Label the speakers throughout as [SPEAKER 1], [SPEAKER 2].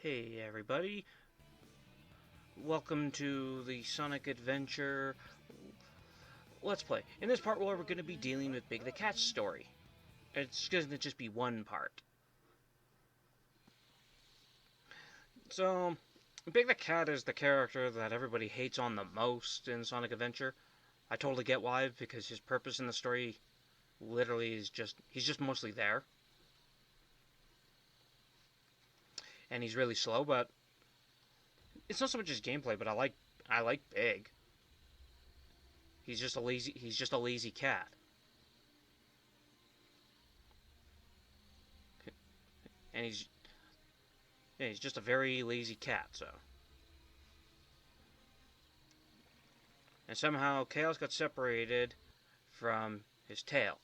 [SPEAKER 1] Hey everybody, welcome to the Sonic Adventure Let's Play. In this part we're going to be dealing with Big the Cat's story. It's going to just be one part. So, Big the Cat is the character that everybody hates on the most in Sonic Adventure. I totally get why, because his purpose in the story literally is he's just mostly there. And he's really slow, but it's not so much his gameplay, but I like Big. He's just a lazy cat. And he's just a very lazy cat, so. And somehow Chaos got separated from his tail.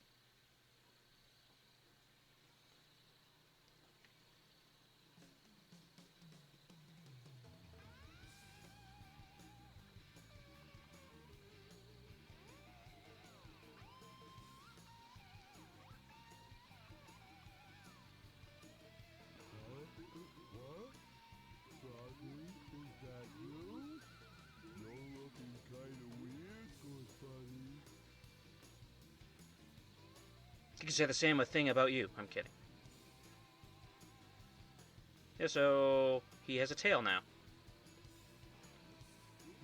[SPEAKER 1] You can say the same thing about you. I'm kidding. Yeah, so he has a tail now.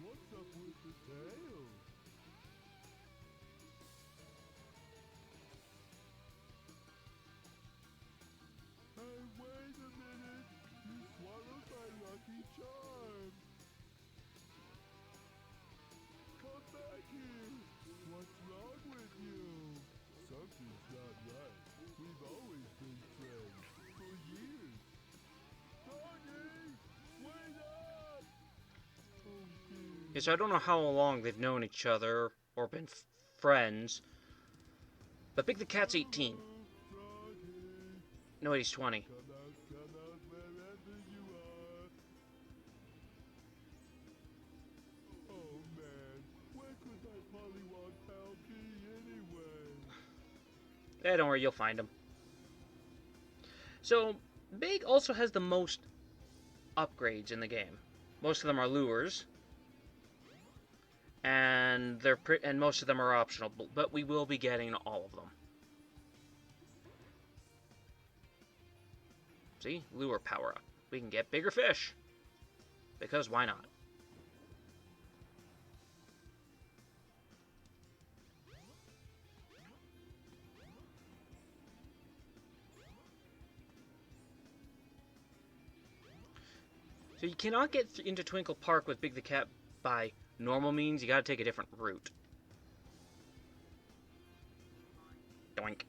[SPEAKER 2] What's up with the tail? Hey, wait a minute! You swallowed my lucky charm! Come back here! What's wrong with you? Something's not right. We've always been friends. For years. Doggy! Wait up! Oh dear.
[SPEAKER 1] Yeah, so I don't know how long they've known each other or been friends, but Big the Cat's 18.
[SPEAKER 2] Froggy!
[SPEAKER 1] No, he's 20.
[SPEAKER 2] Come out wherever you are. Oh man, where could my Pollywog pal be anyway?
[SPEAKER 1] Don't worry, you'll find him. So, Big also has the most upgrades in the game. Most of them are lures, and and most of them are optional, but we will be getting all of them. See? Lure power up. We can get bigger fish. Because why not? So you cannot get into Twinkle Park with Big the Cat by normal means. You gotta take a different route. Doink.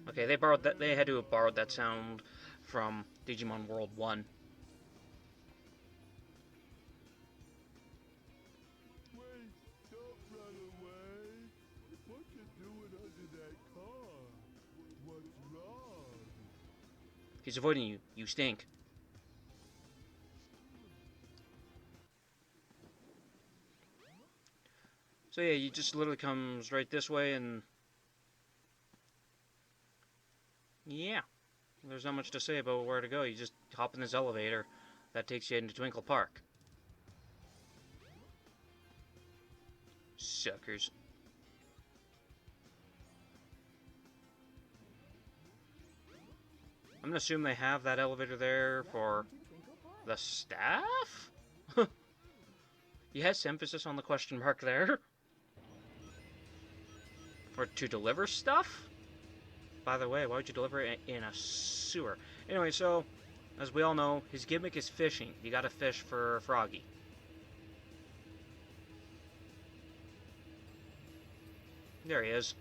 [SPEAKER 1] Okay, they had to have borrowed that sound from Digimon World 1.
[SPEAKER 2] Wait, don't run away. What you doing under that car? What's wrong?
[SPEAKER 1] He's avoiding you. You stink. So yeah, he just literally comes right this way and... yeah. There's not much to say about where to go. You just hop in this elevator that takes you into Twinkle Park. Suckers. I'm gonna assume they have that elevator there for the staff? Yes, emphasis on the question mark there. For to deliver stuff? By the way, why would you deliver it in a sewer? Anyway, so, as we all know, his gimmick is fishing. You gotta fish for Froggy. There he is.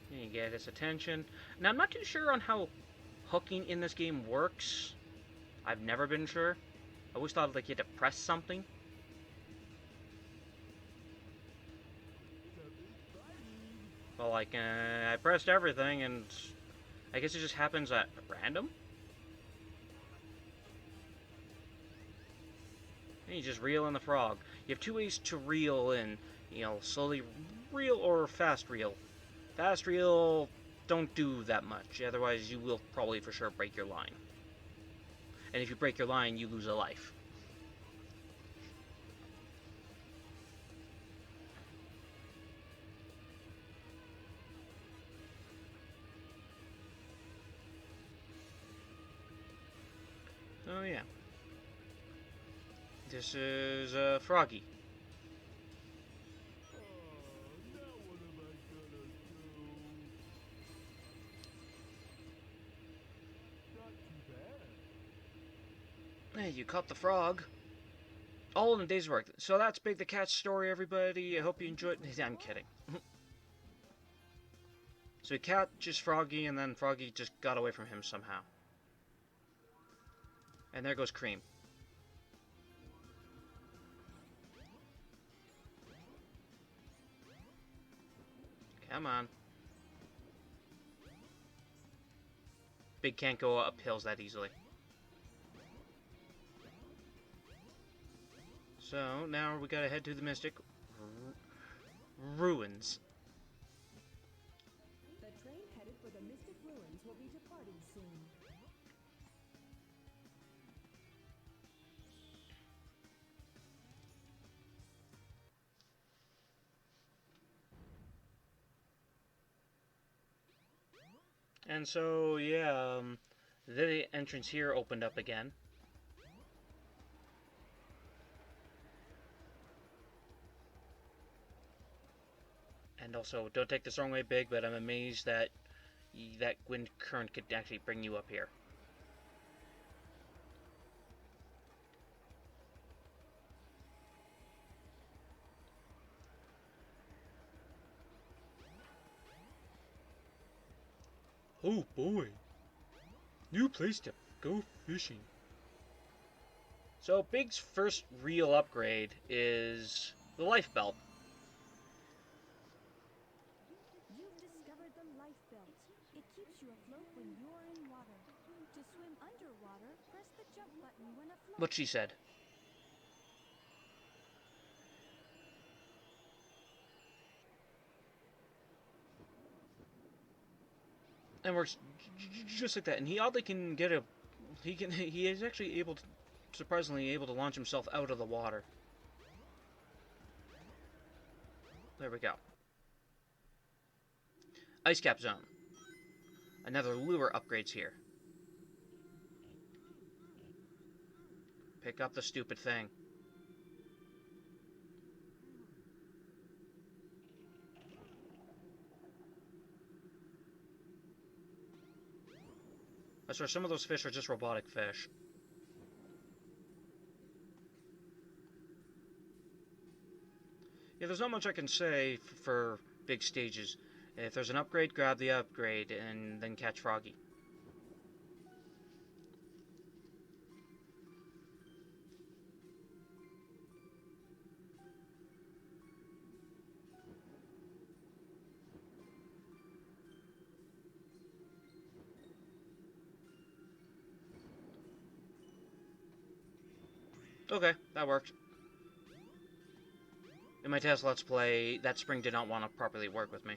[SPEAKER 1] You get his attention. Now, I'm not too sure on how hooking in this game works. I've never been sure. I always thought like you had to press something. Well, like, I pressed everything, and I guess it just happens at random? And you just reel in the frog. You have two ways to reel in. Slowly reel or fast reel. Fast reel, don't do that much. Otherwise, you will probably for sure break your line. And if you break your line, you lose a life. Oh yeah. This is Froggy.
[SPEAKER 2] Now what am I gonna do? Not too bad.
[SPEAKER 1] Hey, you caught the frog. All in a day's work. So that's Big the Cat's story, everybody. I hope you enjoyed. I'm kidding. So he catches Froggy, and then Froggy just got away from him somehow. And there goes Cream. Come on. Big can't go up hills that easily. So, now we gotta head to the Mystic Ruins.
[SPEAKER 3] The train headed for the Mystic Ruins will be departing soon.
[SPEAKER 1] And so, yeah, the entrance here opened up again. And also, don't take this the wrong way, Big, but I'm amazed that that wind current could actually bring you up here. Oh boy, new place to go fishing. So Big's first real upgrade is the life belt.
[SPEAKER 3] You've discovered the life belt. It keeps you afloat when you're in water. To swim underwater, press the jump button when afloat.
[SPEAKER 1] What she said. And works just like that. And he oddly can get a. He is actually able to, surprisingly able to launch himself out of the water. There we go. Ice Cap Zone. Another lure upgrades here. Pick up the stupid thing. I swear some of those fish are just robotic fish. Yeah, there's not much I can say for big stages. If there's an upgrade, grab the upgrade and then catch Froggy. Okay, that worked. In my test Let's Play, that spring did not want to properly work with me.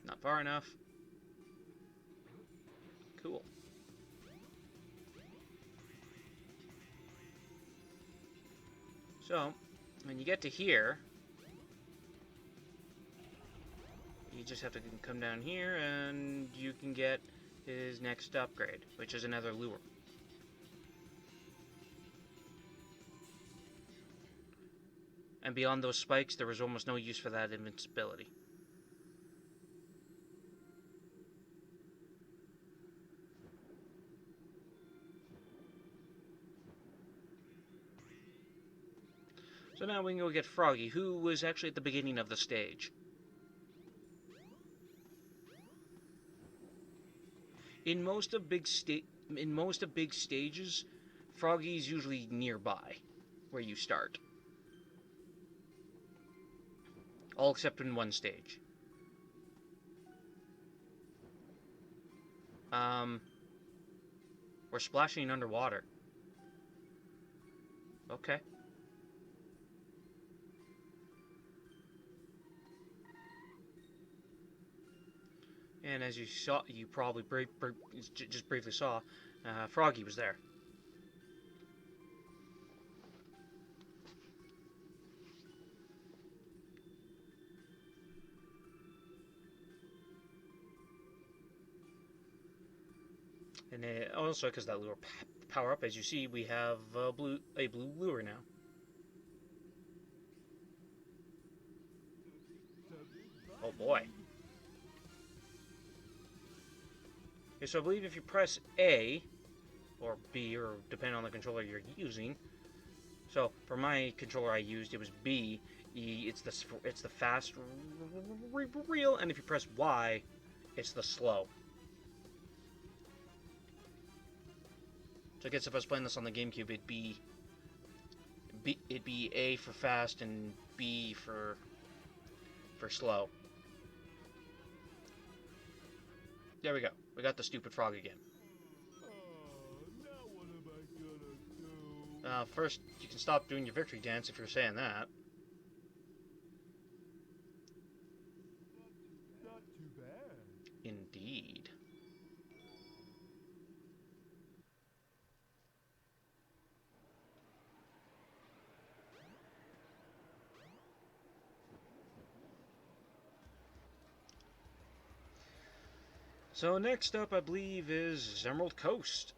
[SPEAKER 1] Not far enough. Cool. So, when you get to here, you just have to come down here and you can get his next upgrade, which is another lure. And beyond those spikes, there was almost no use for that invincibility. So now we can go get Froggy, who was actually at the beginning of the stage. In most of big stages, Froggy's usually nearby where you start. All except in one stage. We're splashing underwater. Okay. And as you saw, you probably just briefly saw, Froggy was there. And also, because that lure power up, as you see, we have a blue lure now. Oh boy. Okay, so I believe if you press A, or B, or depending on the controller you're using. So for my controller I used, it was B. It's the fast reel, and if you press Y, it's the slow. So I guess if I was playing this on the GameCube, it'd be A for fast and B for slow. There we go. We got the stupid frog again.
[SPEAKER 2] Now what am I gonna do?
[SPEAKER 1] First, you can stop doing your victory dance if you're saying that.
[SPEAKER 2] Not too bad.
[SPEAKER 1] Indeed. So next up, I believe, is Emerald Coast.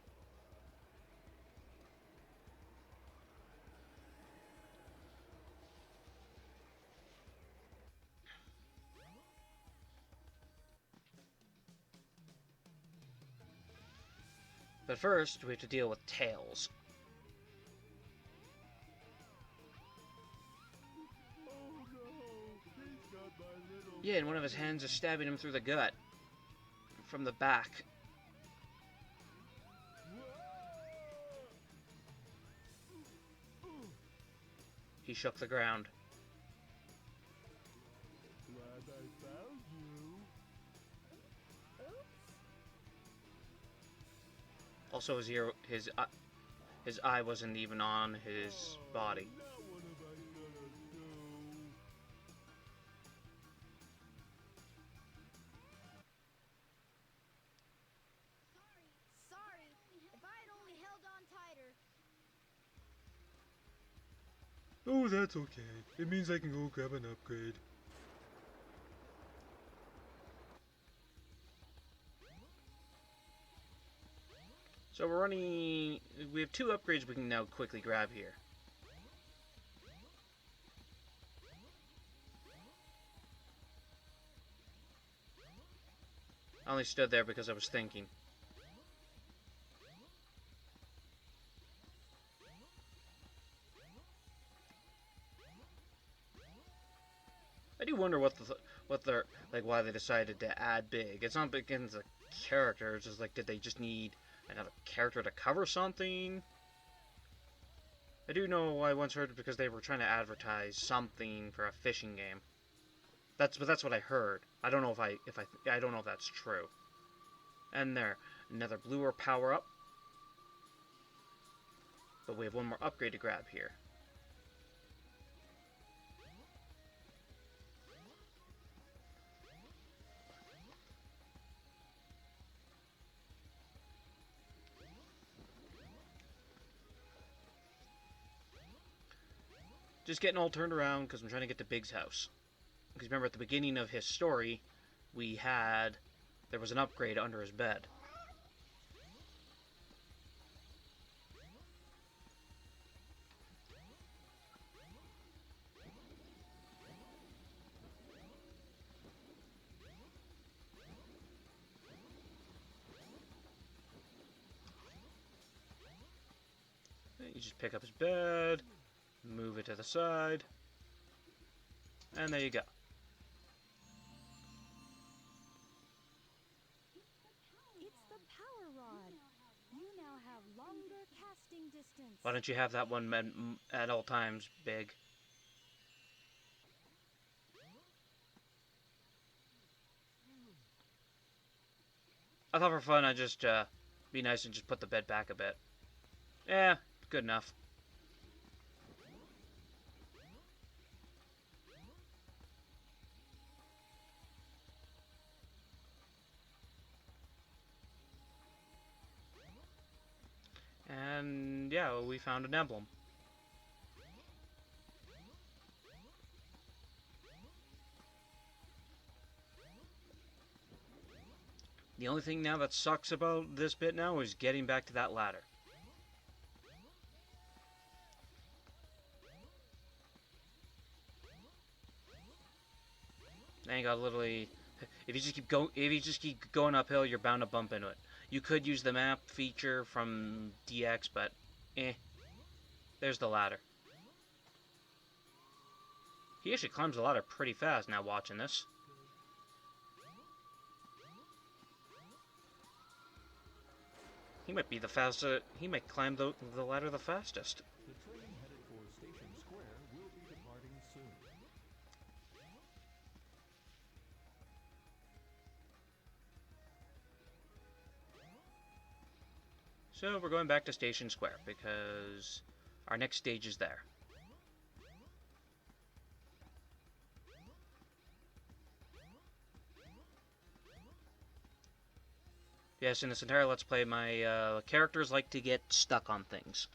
[SPEAKER 1] But first, we have to deal with Tails.
[SPEAKER 2] Oh no, he's got my little.
[SPEAKER 1] Yeah, and one of his hands is stabbing him through the gut. From the back. He shook the ground.
[SPEAKER 2] Glad I found you.
[SPEAKER 3] Oops.
[SPEAKER 1] Also, his eye wasn't even on his body.
[SPEAKER 2] Now what am I gonna do?
[SPEAKER 4] Sorry. If I had only held on tighter.
[SPEAKER 5] Oh, that's okay. It means I can go grab an upgrade.
[SPEAKER 1] So we're running... We have 2 upgrades we can now quickly grab here. I only stood there because I was thinking. I do wonder what they're like, why they decided to add Big. It's not because the character. It's just like, did they just need another character to cover something? I do know I once heard it because they were trying to advertise something for a fishing game. That's what I heard. I don't know if I don't know if that's true. And there, another bluer power up. But we have one more upgrade to grab here. Just getting all turned around because I'm trying to get to Big's house. Because remember, at the beginning of his story, there was an upgrade under his bed. You just pick up his bed, move it to the side, and there you go.
[SPEAKER 3] It's the power rod. You now have longer casting distance.
[SPEAKER 1] Why don't you have that one at all times, Big? I thought for fun I'd just be nice and just put the bed back a bit. Yeah, good enough. And yeah, we found an emblem. The only thing now that sucks about this bit now is getting back to that ladder. Then you gotta literally, if you just keep going uphill, you're bound to bump into it. You could use the map feature from DX, but there's the ladder. He actually climbs the ladder pretty fast now watching this. He might be the fastest. He might climb the ladder the fastest.
[SPEAKER 6] The train headed for Station Square will be departing soon.
[SPEAKER 1] So we're going back to Station Square because our next stage is there. Yes, in this entire Let's Play, my characters like to get stuck on things.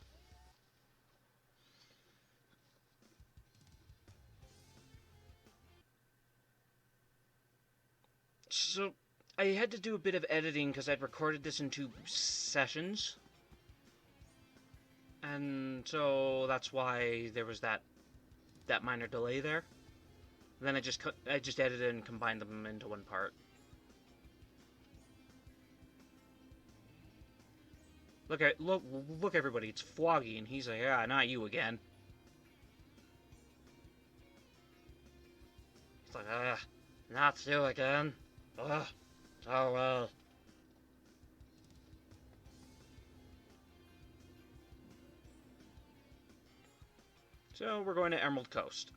[SPEAKER 1] So, I had to do a bit of editing because I'd recorded this in 2 sessions. And so that's why there was that minor delay there. Then I just edited and combined them into one part. Look everybody, it's Floggy, and he's like, yeah, not you again. He's like, not you again. Ugh, oh well. So we're going to Emerald Coast.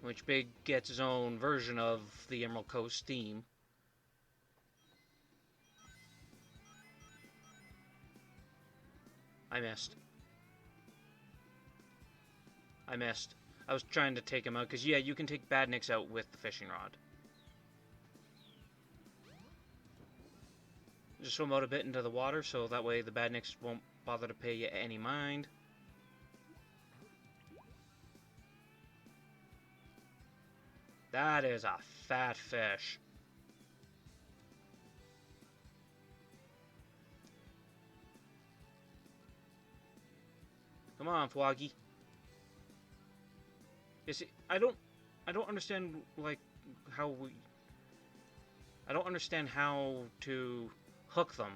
[SPEAKER 1] Which Big gets his own version of the Emerald Coast theme. I missed. I was trying to take him out, because yeah, you can take Badniks out with the fishing rod. Just swim out a bit into the water, so that way the Badniks won't bother to pay you any mind. That is a fat fish. Come on, Floggy. You see, I don't understand, like, I don't understand how to hook them.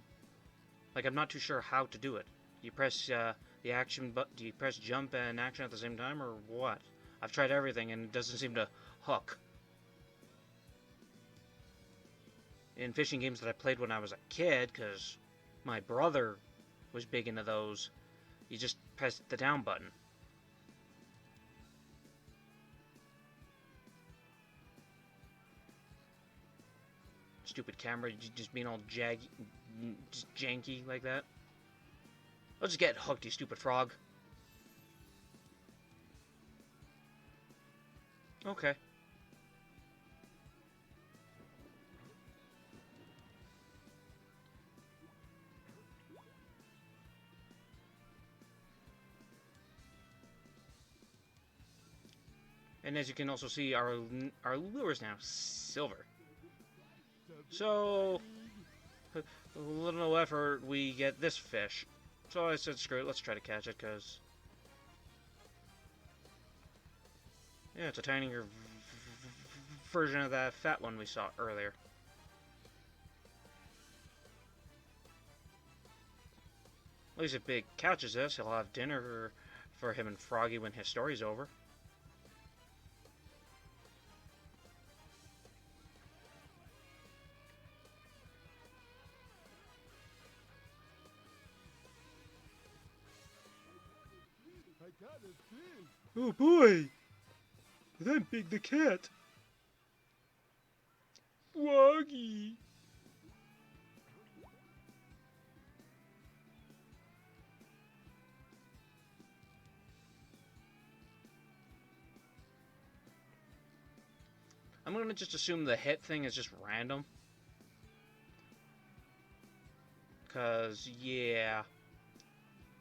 [SPEAKER 1] Like, I'm not too sure how to do it. You press the action button, do you press jump and action at the same time, or what? I've tried everything and it doesn't seem to hook. In fishing games that I played when I was a kid, because my brother was big into those, you just press the down button. Stupid camera, just being all just janky like that. I'll just get hooked, you stupid frog. Okay. And as you can also see, our lure is now silver. So, with little no effort, we get this fish. So I said, screw it, let's try to catch it, because... yeah, it's a tinier version of that fat one we saw earlier. At least if Big catches this, he'll have dinner for him and Froggy when his story's over.
[SPEAKER 2] I got a fish.
[SPEAKER 5] Oh boy! That Big the cat. Froggy.
[SPEAKER 1] I'm gonna just assume the hit thing is just random. Cause yeah,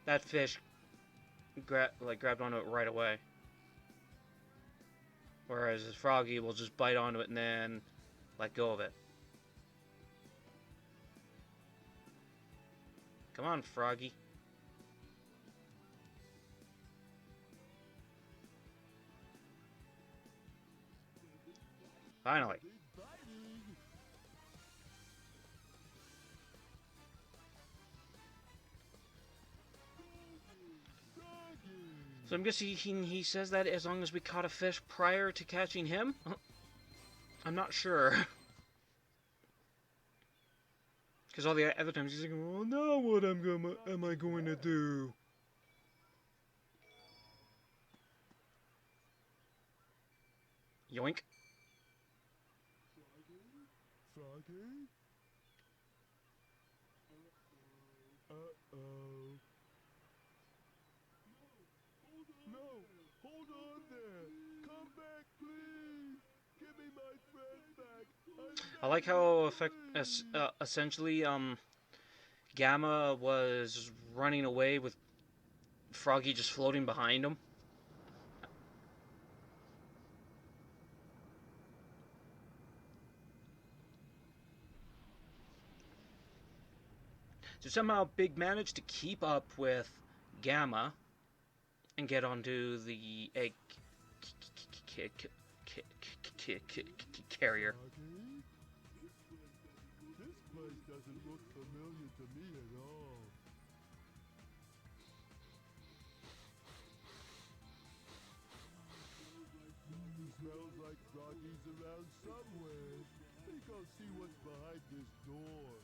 [SPEAKER 1] that fish grabbed onto it right away. Whereas this Froggy will just bite onto it and then let go of it. Come on, Froggy. Finally. So I'm guessing he says that as long as we caught a fish prior to catching him? I'm not sure. Because all the other times he's like,
[SPEAKER 5] Well, now what am I going to do?
[SPEAKER 1] yoink.
[SPEAKER 2] Froggy? Uh-oh. No! Hold on there! Come back, please! Give me my friend back!
[SPEAKER 1] I like how essentially Gamma was running away with Froggy just floating behind him. So somehow Big managed to keep up with Gamma and get onto the egg carrier.
[SPEAKER 2] Froggy? This place doesn't look familiar to me at all. Smells like Froggy's around somewhere. Think I'll see what's behind this door.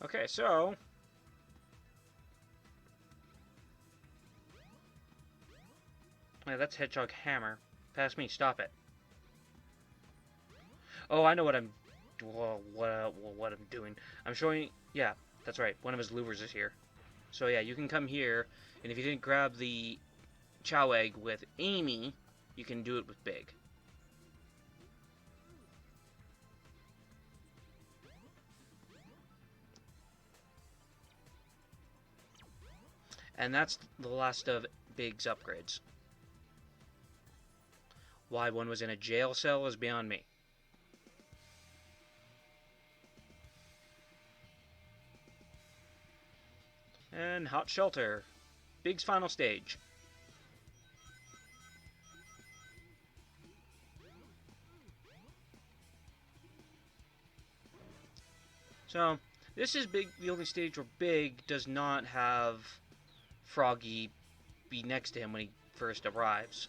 [SPEAKER 1] Okay, so yeah, that's Hedgehog Hammer. Pass me, stop it. Oh, I know what I'm doing. I'm showing. Yeah, that's right. One of his lures is here. So yeah, you can come here, and if you didn't grab the Chow Egg with Amy, you can do it with Big. And that's the last of Big's upgrades. Why one was in a jail cell is beyond me. And Hot Shelter. Big's final stage. So, this is the only stage where Big does not have Froggy be next to him when he first arrives.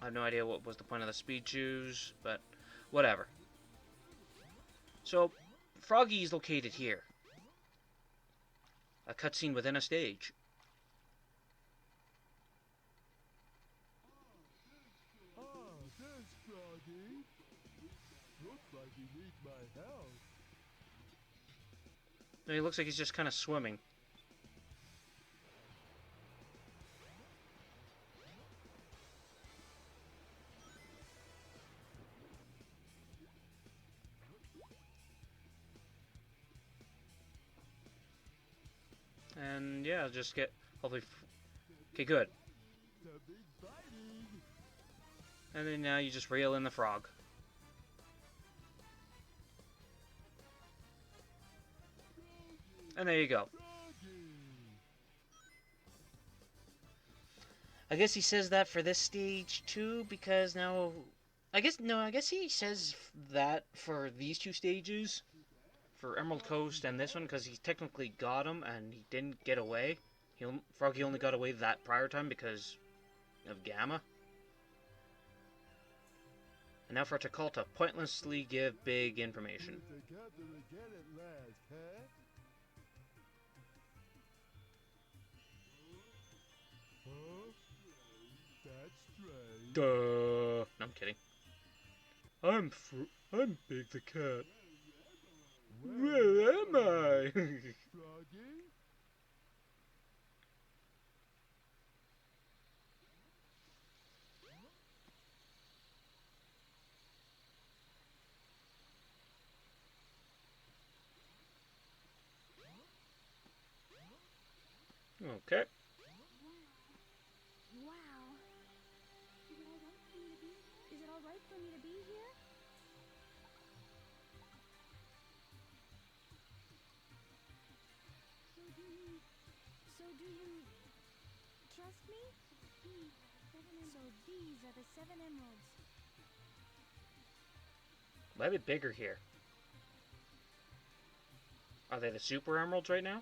[SPEAKER 1] I have no idea what was the point of the speed shoes, but whatever. So, Froggy is located here. A cutscene within a stage.
[SPEAKER 2] Ah, there's Froggy. Looks like he needs my help.
[SPEAKER 1] He looks like he's just kind of swimming. And yeah, just get hopefully. Okay, good.
[SPEAKER 2] Something biting.
[SPEAKER 1] And then now you just reel in the frog. And there you go.
[SPEAKER 2] Froggy.
[SPEAKER 1] I guess he says that for this stage too, because now I guess he says that for these two stages, for Emerald Coast and this one, because he technically got him and he didn't get away. Froggy only got away that prior time because of Gamma. And now for Tikal to pointlessly give Big information.
[SPEAKER 2] Together again at last, huh? That's strange.
[SPEAKER 1] Duh. No, I'm kidding.
[SPEAKER 5] I'm Big the cat.
[SPEAKER 2] Where
[SPEAKER 5] Where am I?
[SPEAKER 2] Froggy?
[SPEAKER 1] Okay.
[SPEAKER 3] Wow. Is it all right for me to be here? So do you trust me? So these are the 7 emeralds.
[SPEAKER 1] Why a bit bigger here? Are they the super emeralds right now?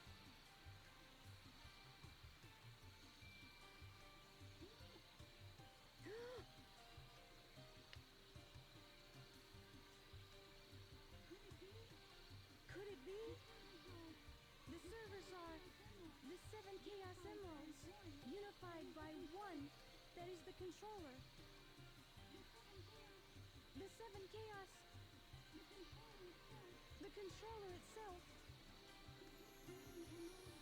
[SPEAKER 3] Could it be? The servers are the 7 Chaos Emeralds, unified by one that is the controller. The 7 Chaos. The controller itself.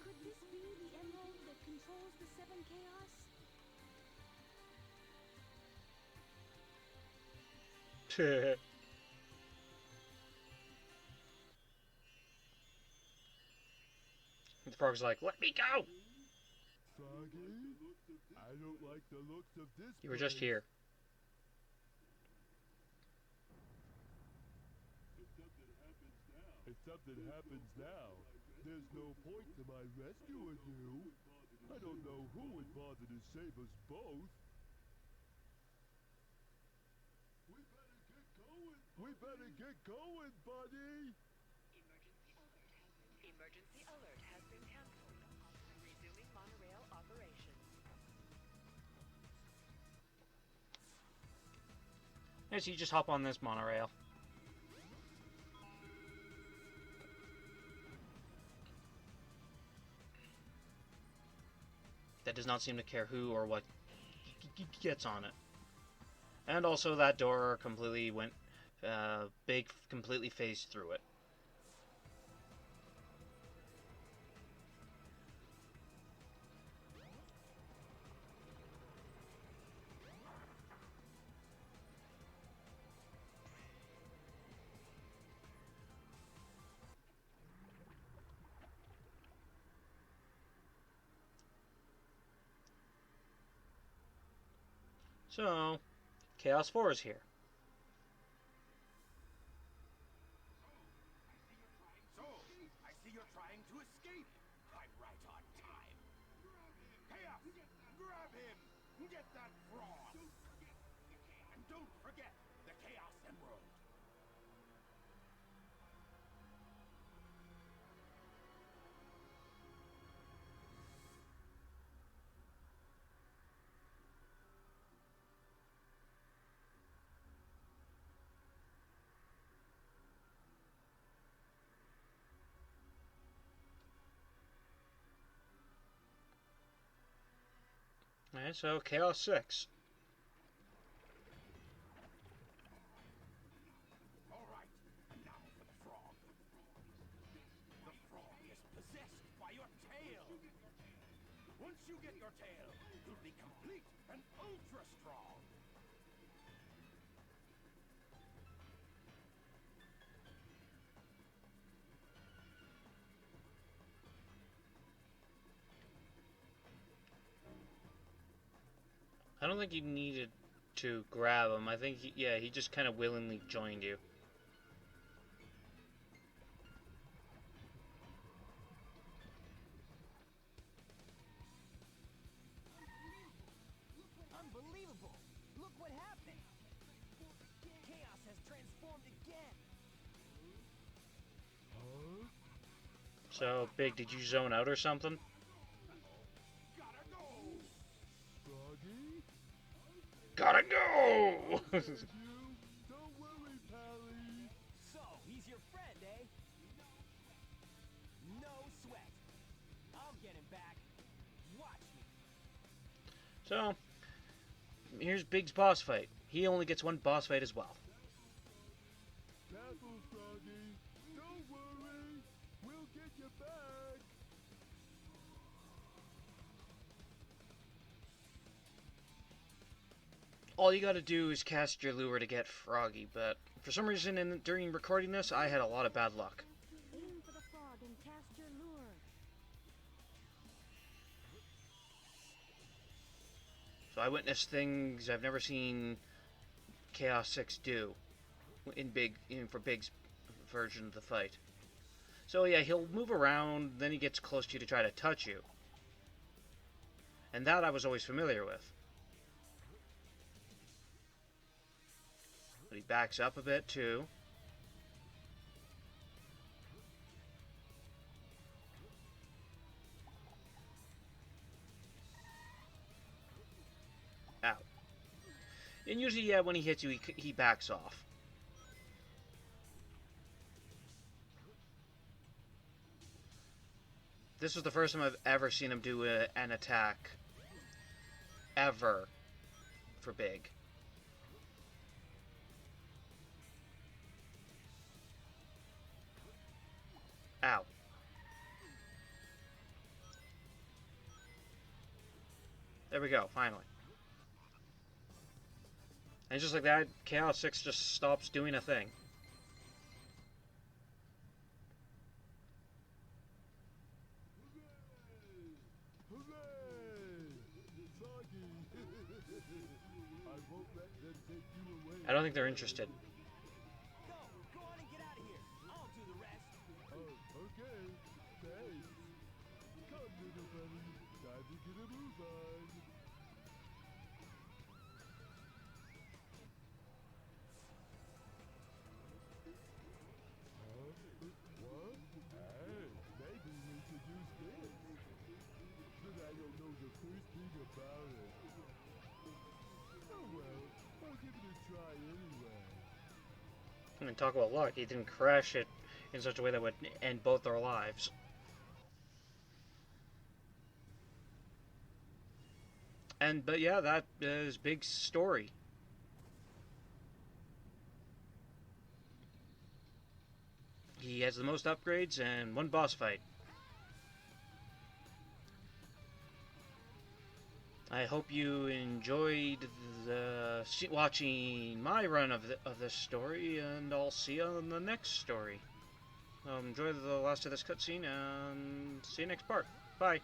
[SPEAKER 3] Could this be the emerald that controls the 7 Chaos?
[SPEAKER 1] The frog's like, let me go!
[SPEAKER 2] Froggy? I don't like the looks of this
[SPEAKER 1] You were just
[SPEAKER 2] place.
[SPEAKER 1] here.
[SPEAKER 2] If something happens now, there's no point to my rescuing you. I don't know who would bother to save us both. We better get going, buddy.
[SPEAKER 7] Emergency alert has been cancelled. Resuming monorail operations.
[SPEAKER 1] Yes, you just hop on this monorail. That does not seem to care who or what gets on it. And also that door completely went, Big completely phased through it. So, Chaos 4 is here.
[SPEAKER 8] So, I see you're trying to escape. I'm right on time. Chaos! Grab him! Get that frog! And don't forget the Chaos Emerald!
[SPEAKER 1] Alright, so Chaos 6.
[SPEAKER 8] All right, and now for the frog. The frog is possessed by your tail. Once you get your tail, you'll be complete and ultra strong.
[SPEAKER 1] I don't think you needed to grab him. I think, he just kind of willingly joined you.
[SPEAKER 9] Unbelievable! Look what happened! Chaos has transformed again!
[SPEAKER 2] Huh?
[SPEAKER 1] So, Big, did you zone out or something?
[SPEAKER 8] Gotta go!
[SPEAKER 2] Froggy?
[SPEAKER 1] Gotta go!
[SPEAKER 2] You? Don't worry, Pally.
[SPEAKER 9] So, he's your friend, eh? No sweat. I'll get him back. Watch me.
[SPEAKER 1] So, here's Big's boss fight. He only gets one boss fight as well.
[SPEAKER 2] Careful, Froggy. Don't worry. We'll get you back.
[SPEAKER 1] All you gotta do is cast your lure to get Froggy, but for some reason during recording this, I had a lot of bad luck.
[SPEAKER 3] Aim for the frog and cast your lure.
[SPEAKER 1] So I witnessed things I've never seen Chaos 6 do for Big's version of the fight. So yeah, he'll move around, then he gets close to you to try to touch you. And that I was always familiar with. But he backs up a bit too. Out. And usually, yeah, when he hits you, he backs off. This was the first time I've ever seen him do an attack. Ever. For Big. Ow. There we go, finally. And just like that, Chaos 6 just stops doing a thing. I don't think they're interested.
[SPEAKER 9] Go on and get out of here. I'll do the rest.
[SPEAKER 2] Oh, okay. Thanks. Come, little buddy. Time to get a move on. Huh? What? Hey, maybe we could use this. But I don't know the first thing about it. Oh well, I'll give it a try anyway.
[SPEAKER 1] I mean, talk about luck. He didn't crash it in such a way that would end both their lives. But yeah, that is Big's story. He has the most upgrades and one boss fight. I hope you enjoyed watching my run of this story, and I'll see you on the next story. Enjoy the last of this cutscene, and see you next part. Bye.